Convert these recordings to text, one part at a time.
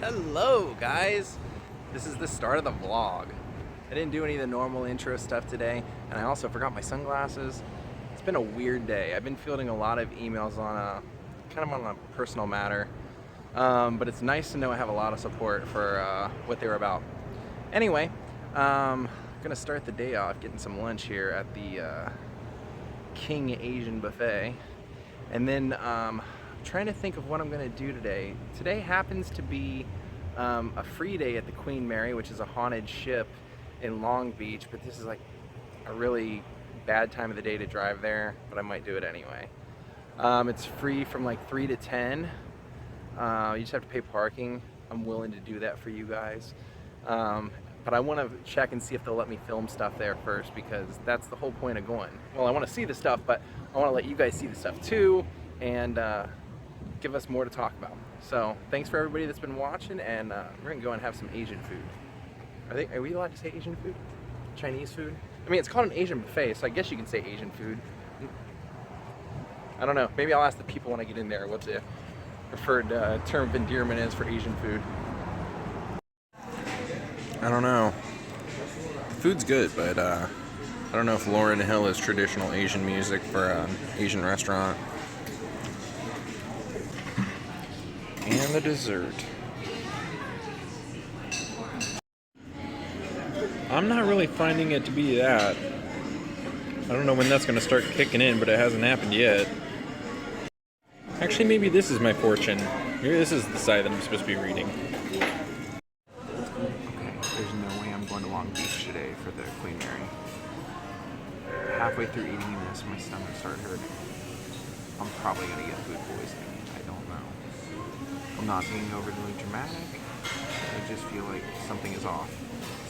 Hello guys! This is the start of the vlog. I didn't do any of the normal intro stuff today, and I also forgot my sunglasses. It's been a weird day. I've been fielding a lot of emails on a personal matter, but it's nice to know I have a lot of support for what they were about. Anyway, I'm gonna start the day off getting some lunch here at the King Asian Buffet, and then trying to think of what I'm going to do today. Today happens to be a free day at the Queen Mary, which is a haunted ship in Long Beach, but this is like a really bad time of the day to drive there, but I might do it anyway. It's free from like 3 to 10. You just have to pay parking. I'm willing to do that for you guys. But I want to check and see if they'll let me film stuff there first, because that's the whole point of going. Well, I want to see the stuff, but I want to let you guys see the stuff too, and give us more to talk about. So thanks for everybody that's been watching, and we're gonna go and have some Asian food. Are we allowed to say Asian food? Chinese food? I mean, it's called an Asian buffet, so I guess you can say Asian food. I don't know. Maybe I'll ask the people when I get in there what the preferred term of endearment is for Asian food. I don't know. Food's good, but I don't know if Lauryn Hill is traditional Asian music for an Asian restaurant. And the dessert. I'm not really finding it to be that. I don't know when that's going to start kicking in, but it hasn't happened yet. Actually, maybe this is my fortune. Maybe this is the side that I'm supposed to be reading. Okay, there's no way I'm going to Long Beach today for the Queen Mary. Halfway through eating this, my stomach started hurting. I'm probably going to get food poisoning. I don't know. I'm not being overly dramatic. I just feel like something is off.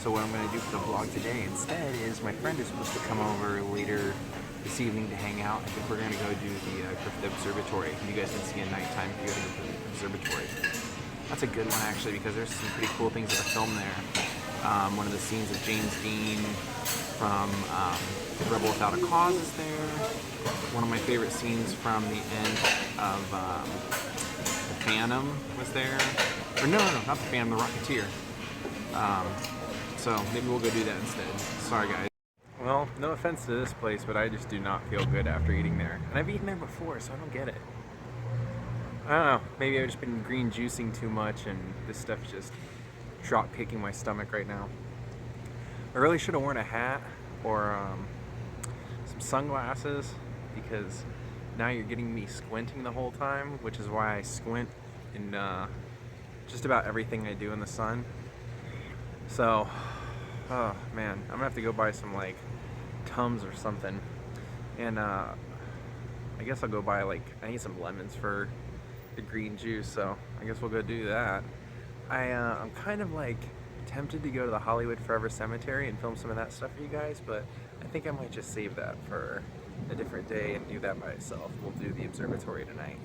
So what I'm going to do for the vlog today instead is my friend is supposed to come over later this evening to hang out. I think we're going to go do the Griffith Observatory. You guys can see at nighttime if you go to the observatory. That's a good one actually, because there's some pretty cool things that are filmed there. One of the scenes of James Dean from Rebel Without a Cause is there. One of my favorite scenes from the end of The Phantom was there. Or no, not The Phantom, The Rocketeer. So maybe we'll go do that instead. Sorry guys. Well, no offense to this place, but I just do not feel good after eating there. And I've eaten there before, so I don't get it. I don't know, maybe I've just been green juicing too much and this stuff's just drop kicking my stomach right now. I really should have worn a hat or some sunglasses, because now you're getting me squinting the whole time, which is why I squint in just about everything I do in the sun. So, oh man, I'm gonna have to go buy some like Tums or something, and I guess I'll go buy I need some lemons for the green juice, so I guess we'll go do that. I'm kind of tempted to go to the Hollywood Forever Cemetery and film some of that stuff for you guys, but I think I might just save that for a different day and do that by itself. We'll do the observatory tonight.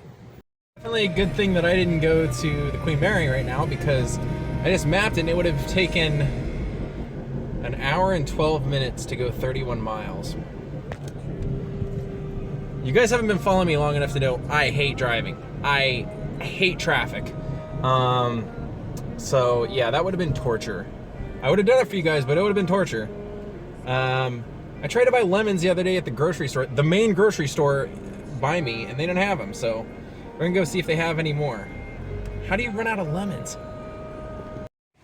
Definitely a good thing that I didn't go to the Queen Mary right now, because I just mapped it and it would have taken an hour and 12 minutes to go 31 miles. You guys haven't been following me long enough to know I hate driving. I hate traffic. So yeah, that would have been torture. I would have done it for you guys, but it would have been torture. I tried to buy lemons the other day at the grocery store, the main grocery store by me, and they didn't have them, so we're gonna go see if they have any more. How do you run out of lemons?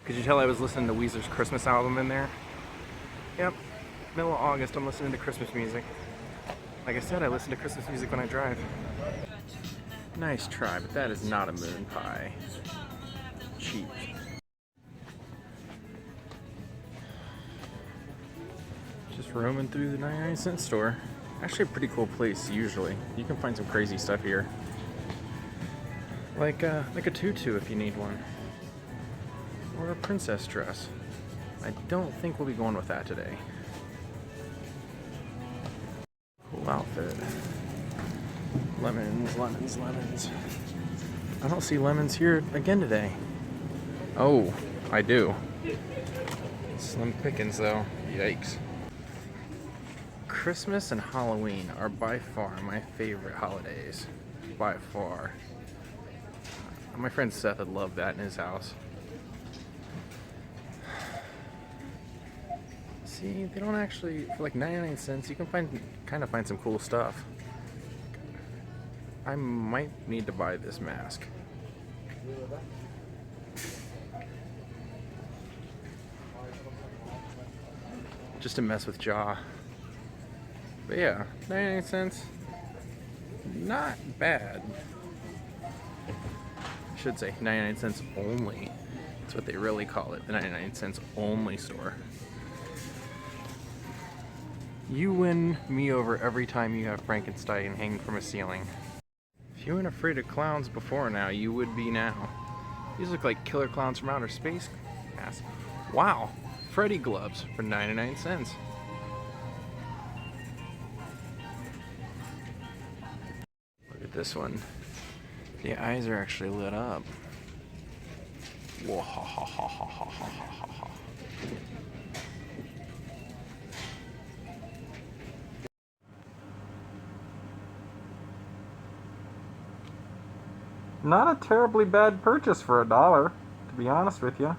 Could you tell I was listening to Weezer's Christmas album in there? Yep, middle of August, I'm listening to Christmas music. Like I said, I listen to Christmas music when I drive. Nice try, but that is not a moon pie. Cheap. Just roaming through the 99-cent store. Actually a pretty cool place usually. You can find some crazy stuff here. Like a tutu if you need one. Or a princess dress. I don't think we'll be going with that today. Cool outfit. Lemons, lemons, lemons. I don't see lemons here again today. Oh, I do. Slim pickings though. Yikes. Christmas and Halloween are by far my favorite holidays. By far. My friend Seth would love that in his house. See, they don't actually, for like 99 cents, you can kind of find some cool stuff. I might need to buy this mask. Just to mess with jaw. But yeah, 99 cents, not bad. I should say 99 cents only. That's what they really call it, the 99 cents only store. You win me over every time you have Frankenstein hanging from a ceiling. If you weren't afraid of clowns before now, you would be now. These look like killer clowns from outer space. Yes. Wow, Freddy gloves for 99 cents. Look at this one. The eyes are actually lit up. Whoa, ha, ha, ha, ha, ha, ha, ha, ha. Not a terribly bad purchase for $1, to be honest with you.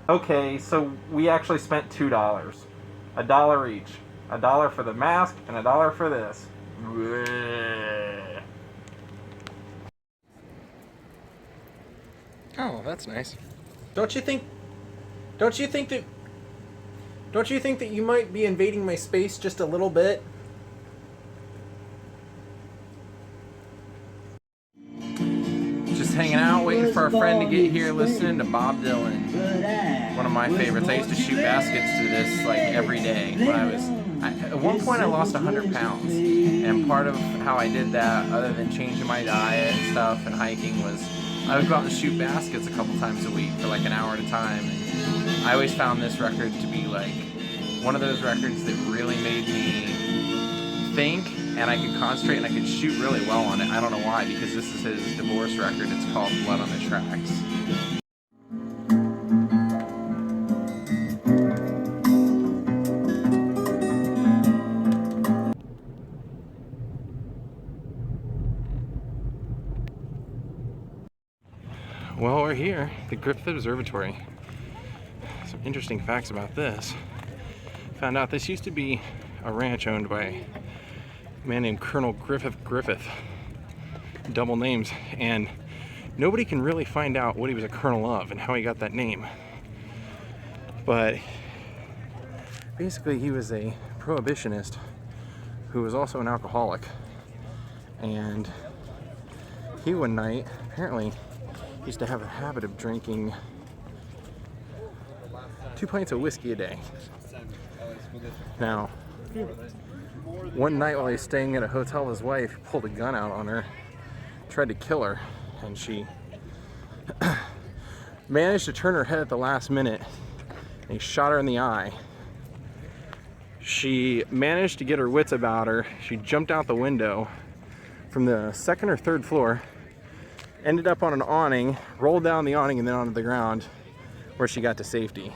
Okay, so we actually spent $2. $1 each. $1 for the mask and $1 for this. Oh, that's nice. Don't you think that you might be invading my space just a little bit? Just hanging out, waiting for a friend to get here, listening to Bob Dylan. One of my favorites. I used to shoot baskets to this like every day when at one point I lost 100 pounds. And part of how I did that, other than changing my diet and stuff and hiking, was I would go out and shoot baskets a couple times a week for like an hour at a time. And I always found this record to be like one of those records that really made me think, and I could concentrate and I could shoot really well on it. I don't know why, because this is his divorce record. It's called Blood on the Tracks. Well, we're here, the Griffith Observatory. Some interesting facts about this. Found out this used to be a ranch owned by a man named Colonel Griffith. Double names. And nobody can really find out what he was a colonel of and how he got that name. But basically he was a prohibitionist who was also an alcoholic. And he one night, apparently, used to have a habit of drinking 2 pints of whiskey a day. Now, one night while he was staying at a hotel with his wife, he pulled a gun out on her, tried to kill her, and she managed to turn her head at the last minute, and he shot her in the eye. She managed to get her wits about her. She jumped out the window from the second or third floor, ended up on an awning, rolled down the awning and then onto the ground, where she got to safety.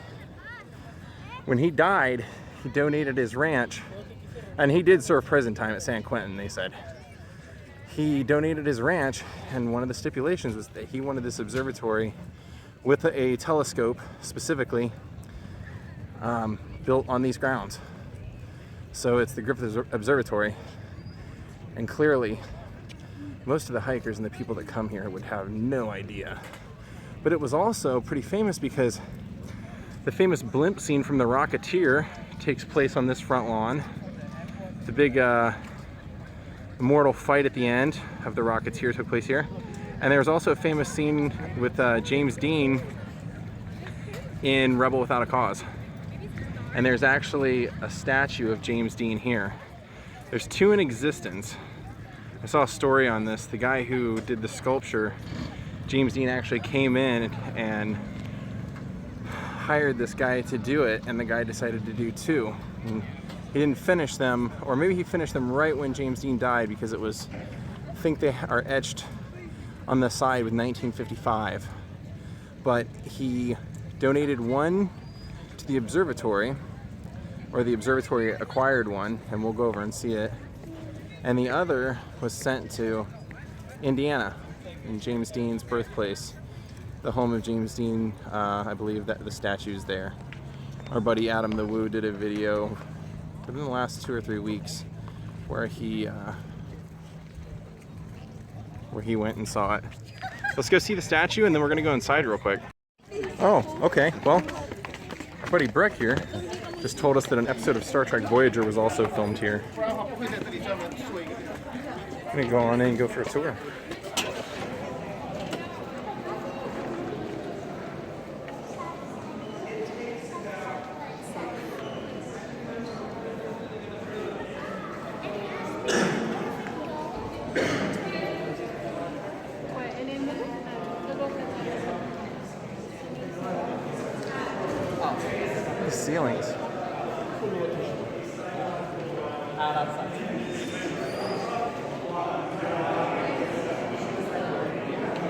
When he died, he donated his ranch, and he did serve prison time at San Quentin, they said. He donated his ranch, and one of the stipulations was that he wanted this observatory with a telescope, specifically, built on these grounds. So it's the Griffith Observatory, and clearly, most of the hikers and the people that come here would have no idea. But it was also pretty famous because the famous blimp scene from The Rocketeer takes place on this front lawn. The big immortal fight at the end of The Rocketeer took place here. And there's also a famous scene with James Dean in Rebel Without a Cause. And there's actually a statue of James Dean here. There's two in existence. I saw a story on this. The guy who did the sculpture, James Dean, actually came in and hired this guy to do it, and the guy decided to do two. And he didn't finish them, or maybe he finished them right when James Dean died, because it was, I think they are etched on the side with 1955. But he donated one to the observatory, or the observatory acquired one, and we'll go over and see it. And the other was sent to Indiana, in James Dean's birthplace, the home of James Dean. I believe that the statue's there. Our buddy Adam the Woo did a video within the last 2 or 3 weeks where he went and saw it. Let's go see the statue and then we're gonna go inside real quick. Oh, okay. Well, our buddy Breck here just told us that an episode of Star Trek Voyager was also filmed here. I'm gonna go on in and go for a tour. The ceilings.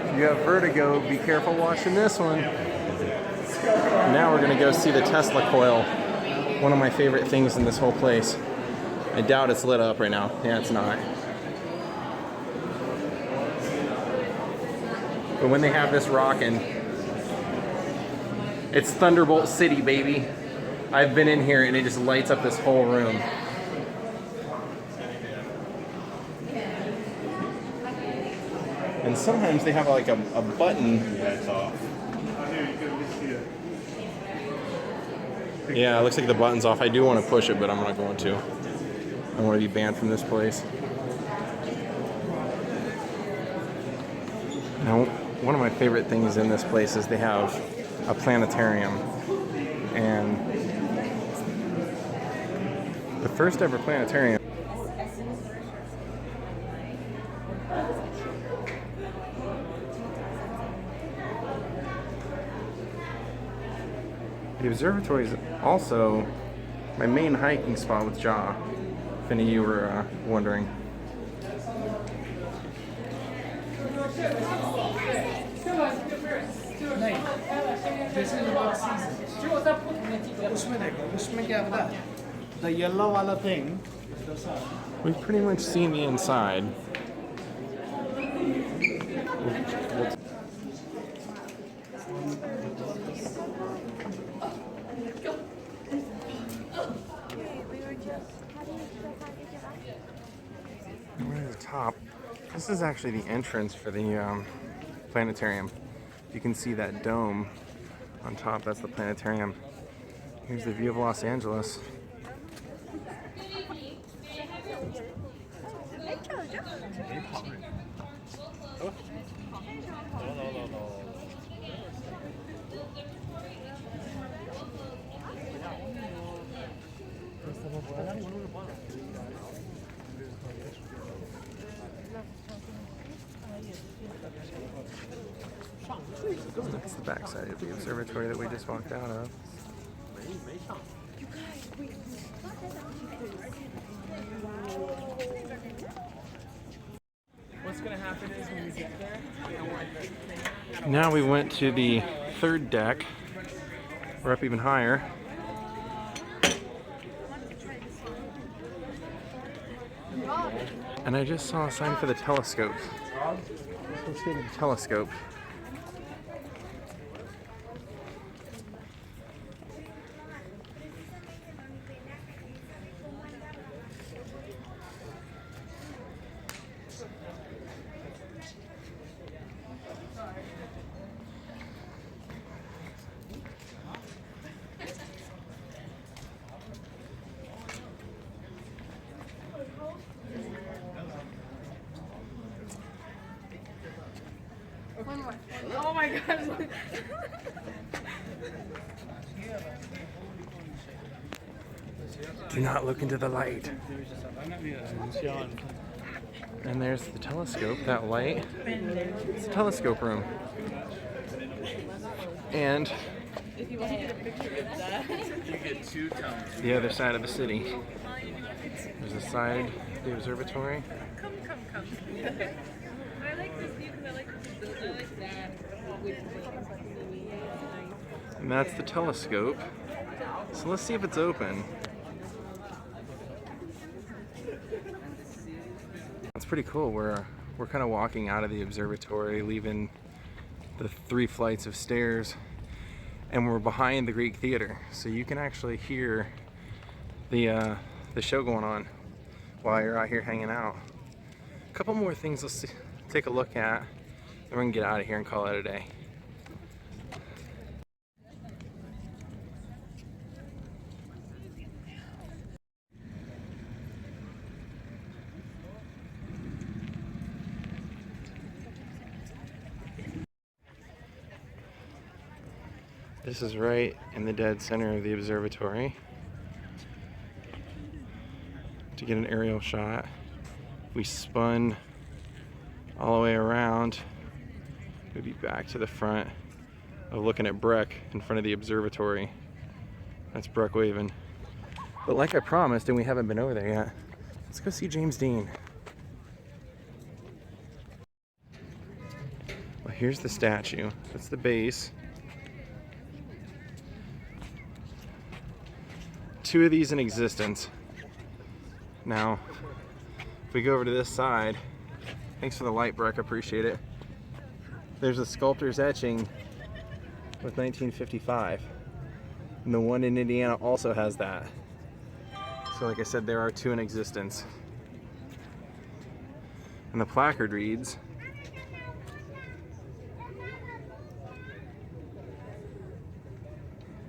If you have vertigo, be careful watching this one. Now we're gonna go see the Tesla coil. One of my favorite things in this whole place. I doubt it's lit up right now. Yeah, it's not. But when they have this rocking, it's Thunderbolt City, baby. I've been in here and it just lights up this whole room. And sometimes they have like a button. Yeah, it's off. Yeah, it looks like the button's off. I do want to push it, but I'm not going to. I want to be banned from this place. Now, one of my favorite things in this place is they have a planetarium. And the first ever planetarium. The observatory is also my main hiking spot with Ja, if any of you were wondering. The yellow wala thing. We've pretty much seen the inside. We're at the top. This is actually the entrance for the planetarium. You can see that dome on top. That's the planetarium. Here's the view of Los Angeles. That's the backside of the observatory that we just walked out of. What's gonna happen is when we get there, Now we went to the third deck. We're up even higher. And I just saw a sign for the telescope. Let's go to the telescope. One more. Oh my gosh. Do not look into the light. And there's the telescope, that light. It's a telescope room. And If you want to get a picture of that. you get 2 times. the other side of the city. There's the side of the observatory. Come. I like this view because I like this. I like that. And that's the telescope. So let's see if it's open. That's pretty cool. We're kind of walking out of the observatory, leaving the 3 flights of stairs. and we're behind the Greek Theater, so you can actually hear the show going on while you're out here hanging out. A couple more things let's take a look at, then we're gonna get out of here and call it a day. This is right in the dead center of the observatory. To get an aerial shot, we spun all the way around, we'd be back to the front of looking at Breck in front of the observatory. That's Breck waving. But like I promised, and we haven't been over there yet, let's go see James Dean. Well, here's the statue. That's the base. Two of these in existence. Now, if we go over to this side, thanks for the light, Breck, appreciate it. There's a sculptor's etching with 1955. And the one in Indiana also has that. So like I said, there are two in existence. And the placard reads,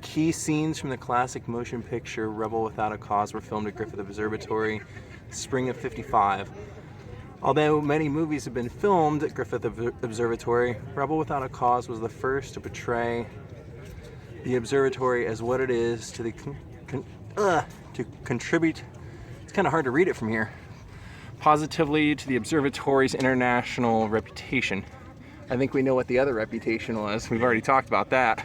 key scenes from the classic motion picture Rebel Without a Cause were filmed at Griffith Observatory, spring of '55. Although many movies have been filmed at Griffith Observatory, Rebel Without a Cause was the first to portray the observatory as what it is to contribute, it's kind of hard to read it from here, positively to the observatory's international reputation. I think we know what the other reputation was. We've already talked about that.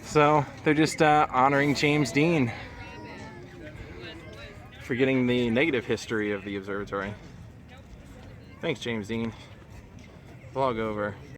So they're just honoring James Dean for getting the negative history of the observatory. Thanks, James Dean. Vlog over.